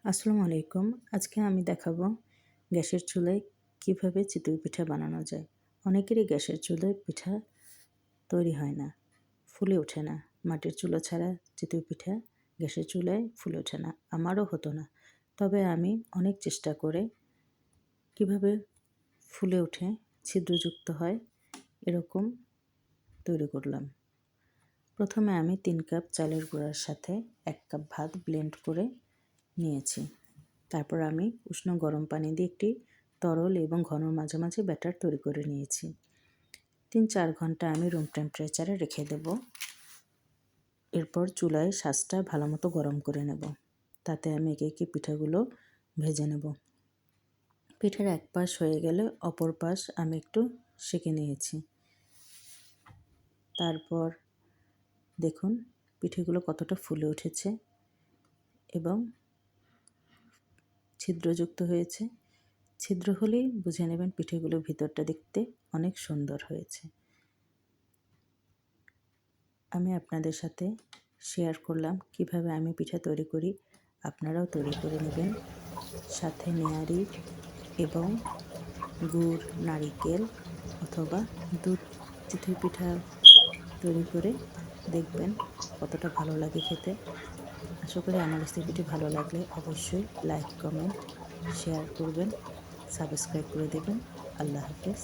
আসসালামু আলাইকুম। আজকে আমি দেখাবো গ্যাসের চুলায় কিভাবে চিতই পিঠা বানানো যায়। অনেকেরই গ্যাসের চুলায় পিঠা তৈরি হয় না, ফুলে ওঠে না। মাটির চুলা ছাড়া চিতই পিঠা গ্যাসের চুলায় ফুলে ওঠে না। আমারও হতো না। তবে আমি অনেক চেষ্টা করে কিভাবে ফুলে ওঠে, ছিদ্রযুক্ত হয় এরকম তৈরি করলাম। প্রথমে আমি 3 কাপ চালের গুঁড়ার সাথে 1 কাপ ভাত ব্লেন্ড করে নিয়েছি। তারপর আমি উষ্ণ গরম পানি দিয়ে একটি তরল এবং ঘন মাঝামাঝি ব্যাটার তৈরি করে নিয়েছি। 3-4 ঘন্টা আমি রুম টেম্পারেচারে রেখে দেব। এরপর চুলায় শাঁসটা ভালো মতো গরম করে নেব। তাতে আমি একে একে পিঠাগুলো ভেজে নেব। পিঠার এক পাশ হয়ে গেলে অপর পাশ আমি একটু সেঁকে নিয়েছি। তারপর দেখুন পিঠেগুলো কতটা ফুলে উঠেছে এবং ছিদ্রযুক্ত হয়েছে। ছিদ্র হলেই বুঝে নেবেন পিঠেগুলোর ভিতরটা দেখতে অনেক সুন্দর হয়েছে। আমি আপনাদের সাথে শেয়ার করলাম কিভাবে আমি পিঠা তৈরি করি। আপনারাও তৈরি করে নেবেন। সাথে নেয়ারি এবং গুড়, নারিকেল অথবা দুধ চিতই পিঠা তৈরি করে দেখবেন কতটা ভালো লাগে খেতে। আশা করি আমার রেসিপিটি ভালো লাগলে অবশ্যই লাইক, কমেন্ট, শেয়ার করবেন, সাবস্ক্রাইব করে দেবেন। আল্লাহ হাফেজ।